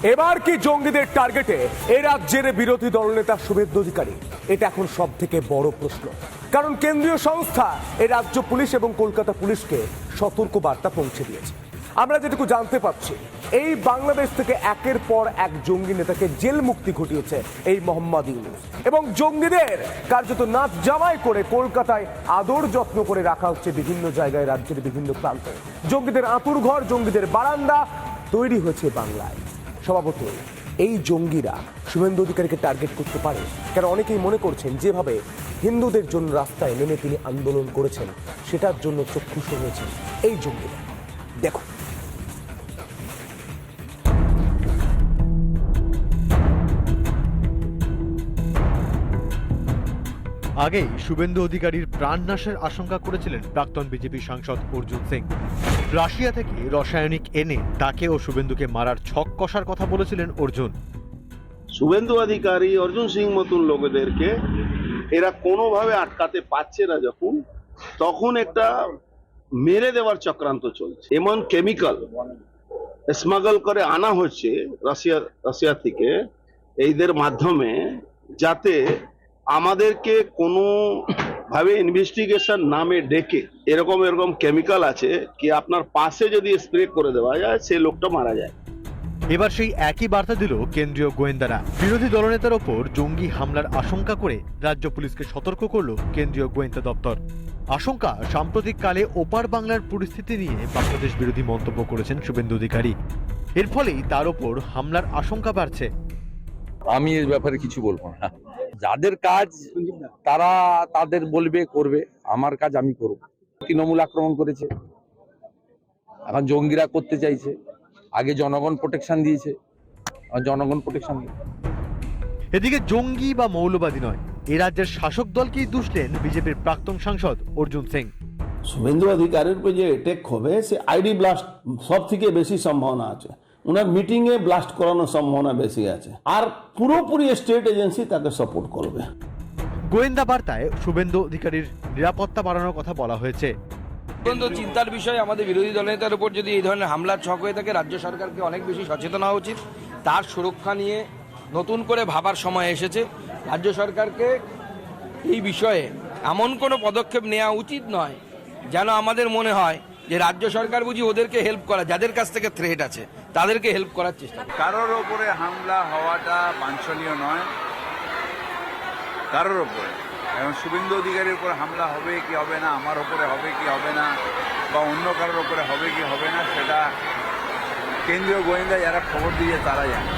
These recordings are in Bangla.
এবার কি জঙ্গিদের টার্গেটে এ রাজ্যের বিরোধী দলনেতা শুভেন্দু অধিকারী? এটা এখন সব থেকে বড় প্রশ্ন, কারণ কেন্দ্রীয় সংস্থা এ রাজ্য পুলিশ এবং কলকাতা পুলিশকে সতর্ক বার্তা পৌঁছে দিয়েছে। আমরা যেটুকু জানতে পারছি, এই বাংলাদেশ থেকে একের পর এক জঙ্গি নেতাকে জেল মুক্তি ঘটিয়েছে এই মোহাম্মদ ইউনূস, এবং জঙ্গিদের কার্যত নাচ জামাই করে কলকাতায় আদর যত্ন করে রাখা হচ্ছে বিভিন্ন জায়গায়, রাজ্যের বিভিন্ন প্রান্তে। জঙ্গিদের আঁতুড়ঘর, জঙ্গিদের বারান্দা তৈরি হয়েছে বাংলায়। স্বভাবতই এই জঙ্গিরা শুভেন্দু অধিকারীকে টার্গেট করতে পারে, কারণ অনেকেই মনে করছেন যেভাবে হিন্দুদের জন্য রাস্তায় নেমে তিনি আন্দোলন করেছেন, সেটার জন্য চক্ষুষ হয়েছেন এই জঙ্গিরা। দেখো, আগেই শুভেন্দু অধিকারীর প্রাণনাশের আশঙ্কা করেছিলেন প্রাক্তন বিজেপি সাংসদ অর্জুন সিং। রাশিয়া থেকে রাসায়নিক এনে তাকে ও শুভেন্দুকে মারার ছক কষার কথা বলেছিলেন অর্জুন। শুভেন্দু অধিকারী, অর্জুন সিং মতন লোকেদেরকে এরা কোনোভাবে আটকাতে পারছে না, তখন একটা মেরে দেওয়ার চক্রান্ত চলছে। এমন কেমিক্যাল স্মাগল করে আনা হচ্ছে রাশিয়া থেকে এইদের মাধ্যমে, যাতে আমাদেরকে কোনো ভাবে ইনভেস্টিগেশন নামে ডেকে এরকম কেমিক্যাল আছে কি আপনার পাশে যদি স্প্রে করে দেওয়া যায়, সেই লোকটা মারা যায়। এবার সেই একই বার্তা দিল কেন্দ্রীয় গোয়েন্দারা। বিরোধী দলনেতার ওপর জঙ্গি হামলার আশঙ্কা করে রাজ্য পুলিশকে সতর্ক করল কেন্দ্রীয় গোয়েন্দা দপ্তর। আশঙ্কা, সাম্প্রতিককালে ওপার বাংলার পরিস্থিতি নিয়ে বাংলাদেশ বিরোধী মন্তব্য করেছেন শুভেন্দু অধিকারী। এর ফলেই তার ওপর হামলার আশঙ্কা বাড়ছে। আমি এর ব্যাপারে কিছু বলবো না। যাদের কাজ তারা তাদের বলবে, করবে। আমার কাজ আমি করব। তৃণমূল আক্রমণ করেছে, এখন জঙ্গিরা করতে চাইছে। আগে জনগণ প্রোটেকশন দিয়েছে, জনগণ প্রোটেকশন দিয়েছে। এদিকে জঙ্গি বা মৌলবাদী নয়, এ রাজ্যের শাসক দলকেই দুষলেন বিজেপির প্রাক্তন সাংসদ অর্জুন সিং। শুভেন্দু অধিকারীর উপর যে অ্যাটাক হবে, সে আইডি ব্লাস্ট সব থেকে বেশি সম্ভাবনা আছে। ওনার মিটিং এ ব্লাস্ট করানোর সম্ভাবনা বেশি আছে, আর পুরোপুরি স্টেট এজেন্সি তাকে সাপোর্ট করবে। গোয়েন্দা বার্তায় শুভেন্দু অধিকারীর নিরাপত্তা বাড়ানোর কথা বলা হয়েছে। অত্যন্ত চিন্তার বিষয়, আমাদের বিরোধী দলনেতার উপর যদি এই ধরনের হামলার ছক হয়ে থাকে, রাজ্য সরকারকে অনেক বেশি সচেতন হওয়া উচিত। তার সুরক্ষা নিয়ে নতুন করে ভাবার সময় এসেছে। রাজ্য সরকারকে এই বিষয়ে এমন কোনো পদক্ষেপ নেওয়া উচিত নয় যেন আমাদের মনে হয় যে রাজ্য সরকার বুঝি ওদেরকে হেল্প করা, যাদের কাছ থেকে থ্রেট আছে তাদেরকে হেল্প করার চেষ্টা। কারোর ওপরে হামলা হওয়াটা বাঞ্ছনীয় নয়, কারোর ওপরে। এখন শুভেন্দু অধিকারীর উপর হামলা হবে কি হবে না, আমার ওপরে হবে কি হবে না, বা অন্য কারোর ওপরে হবে কি হবে না, সেটা কেন্দ্রীয় গোয়েন্দা যারা খবর দিয়ে তারা জানে।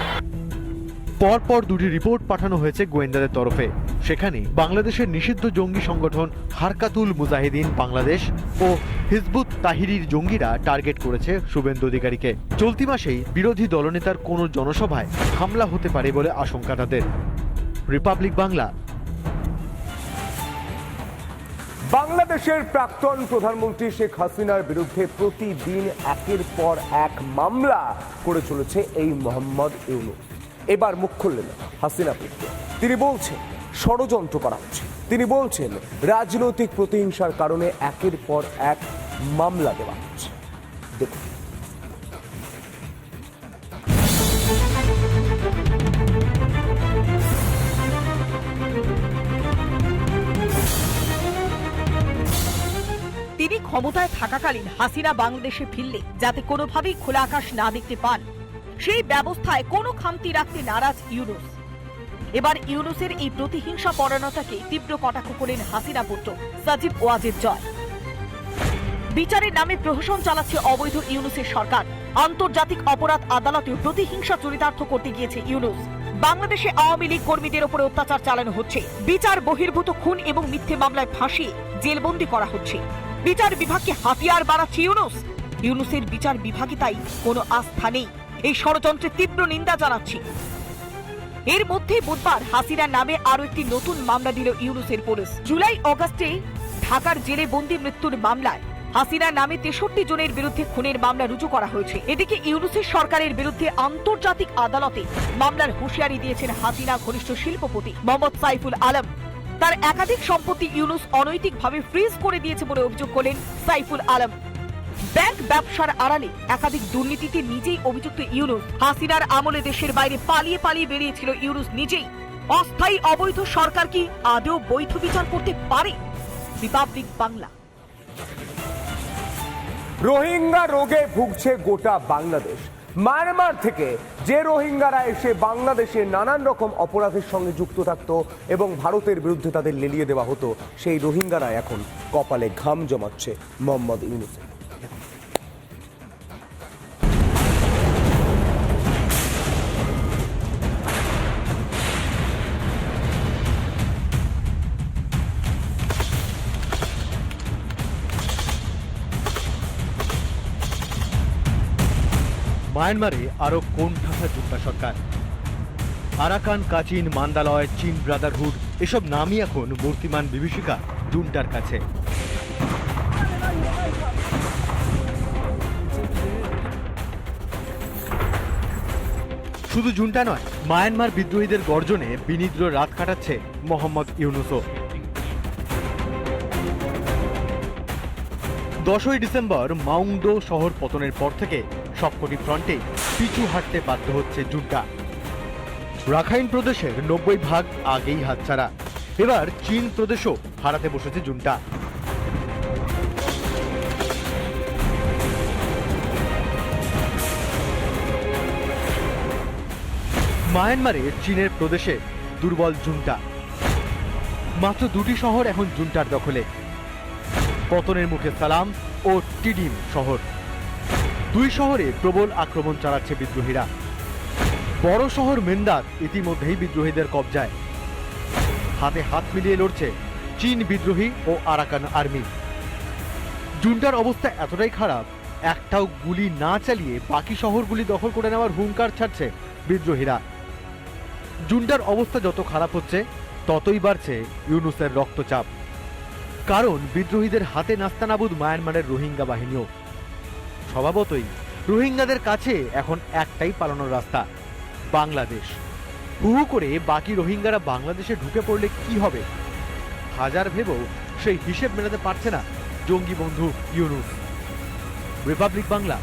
পরপর দুটি রিপোর্ট পাঠানো হয়েছে গোয়েন্দাদের তরফে। সেখানে বাংলাদেশের নিষিদ্ধ জঙ্গি সংগঠন হারকাতুল মুজাহিদিন বাংলাদেশ ও হিজবুত তাহরির জঙ্গিরা টার্গেট করেছে শুভেন্দু অধিকারীকে। চলতি মাসেই বিরোধী দলনেতার কোনো জনসভায় হামলা হতে পারে বলে আশঙ্কা তাদের। রিপাবলিক বাংলা। বাংলাদেশের প্রাক্তন প্রধানমন্ত্রী শেখ হাসিনার বিরুদ্ধে প্রতিদিন একের পর এক মামলা করে চলেছে এই মোহাম্মদ ইউনূস। এবার মুখ খুললেন হাসিনা পুত্র। তিনি বলছেন ষড়যন্ত্র করা হচ্ছে। তিনি বলছেন রাজনৈতিক প্রতিহিংসার কারণে একের পর এক মামলা দেওয়া হচ্ছে। দেখুন, তিনি ক্ষমতায় থাকাকালীন হাসিনা বাংলাদেশে ফিরলে যাতে কোনোভাবেই খোলা আকাশ না দেখতে পান, সেই ব্যবস্থায় কোনো খামতি রাখতে নারাজ ইউনূস। এবার ইউনূসের এই প্রতিহিংসা পরায়ণতাকে তীব্র কটাক্ষ করেন হাসিনা পুত্র সাজিব ওয়াজেদ জয়। বিচারের নামে প্রহসন চালাচ্ছে অবৈধ ইউনূসের সরকার। আন্তর্জাতিক অপরাধ আদালতেও প্রতিহিংসা চরিতার্থ করতে গিয়েছে ইউনূস। বাংলাদেশে আওয়ামী লীগ কর্মীদের উপরে অত্যাচার চালানো হচ্ছে। বিচার বহির্ভূত খুন এবং মিথ্যে মামলায় ফাঁসিয়ে জেলবন্দি করা হচ্ছে। বিচার বিভাগকে হাতিয়ার বাড়াচ্ছে ইউনূস। ইউনূসের বিচার বিভাগে তাই কোনো আস্থা নেই। এই ষড়যন্ত্রের তীব্র নিন্দা জানাচ্ছি। এর মধ্যে বুধবার হাসিনার নামে আরো একটি নতুন মামলা দিল ইউনূসের পুলিশ। জুলাই অগাস্টে ঢাকার জেলে বন্দি মৃত্যুর মামলায় হাসিনার নামে 63 জনের বিরুদ্ধে খুনের মামলা রুজু করা হয়েছে। এদিকে ইউনূসের সরকারের বিরুদ্ধে আন্তর্জাতিক আদালতে মামলার হুঁশিয়ারি দিয়েছেন হাসিনা ঘনিষ্ঠ শিল্পপতি মোহাম্মদ সাইফুল আলম। তার একাধিক সম্পত্তি ইউনূস অনৈতিকভাবে ফ্রিজ করে দিয়েছে বলে অভিযোগ করলেন সাইফুল আলম। ব্যাংক ব্যবসার আড়ালে একাধিক দুর্নীতিতে নিজেই অভিযুক্ত ইউনূস। হাসিনার আমলে দেশের বাইরে পালিয়ে পালিয়ে বেরিয়েছিল ইউনূস নিজেই। অস্থায়ী অবৈধ সরকার কি আদৌ বৈধ বিচার করতে পারে? রিপাবলিক বাংলা। রোহিঙ্গা রোগে ভুগছে গোটা বাংলাদেশ। মায়ানমার থেকে যে রোহিঙ্গারা এসে বাংলাদেশে নানান রকম অপরাধের সঙ্গে যুক্ত থাকতো এবং ভারতের বিরুদ্ধে তাদের লেলিয়ে দেওয়া হতো, সেই রোহিঙ্গারা এখন কপালে ঘাম জমাচ্ছে মোহাম্মদ ইউনূসের। মায়ানমারে আরো কোণঠাসা জুন্টা সরকার। আরাকান, কাচিন, মান্দালয়, চীন ব্রাদারহুড এসব নামই এখন মূর্তিমান বিভীষিকা জুন্টার কাছে। শুধু জুন্টা নয়, মায়ানমার বিদ্রোহীদের গর্জনে বিনিদ্র রাত কাটাচ্ছে মোহাম্মদ ইউনূসও। 10ই ডিসেম্বর মাউংদো শহর পতনের পর থেকে সবকটি ফ্রন্টে পিছু হাঁটতে বাধ্য হচ্ছে জুন্টা। রাখাইন প্রদেশের 90% আগেই হাতছাড়া। এবার চীন প্রদেশও হারাতে বসেছে জুন্টা। মায়ানমারে চীনের প্রদেশে দুর্বল জুন্টা। মাত্র 2টি শহর এখন জুন্টার দখলে, পতনের মুখে সালাম ও টিডিম শহর। 2 শহরে প্রবল আক্রমণ চালাচ্ছে বিদ্রোহীরা। বড় শহর মেন্দার ইতিমধ্যেই বিদ্রোহীদের কবজায়। হাতে হাত মিলিয়ে লড়ছে চীন বিদ্রোহী ও আরাকান আর্মি। জুন্টার অবস্থা এতটাই খারাপ, একটাও গুলি না চালিয়ে বাকি শহরগুলি দখল করে নেওয়ার হুঙ্কার ছাড়ছে বিদ্রোহীরা। জুন্টার অবস্থা যত খারাপ হচ্ছে ততই বাড়ছে ইউনূসের রক্তচাপ। কারণ বিদ্রোহীদের হাতে নাস্তানাবুদ মায়ানমারের রোহিঙ্গা বাহিনীও। স্বভাবতই রোহিঙ্গাদের কাছে এখন একটাই পালানোর রাস্তা, বাংলাদেশ। হু করে বাকি রোহিঙ্গারা বাংলাদেশে ঢুকে পড়লে কি হবে, হাজার ভেবেও সেই হিসেব মেলাতে পারছে না জঙ্গি বন্ধু ইউনূস। রিপাবলিক বাংলা,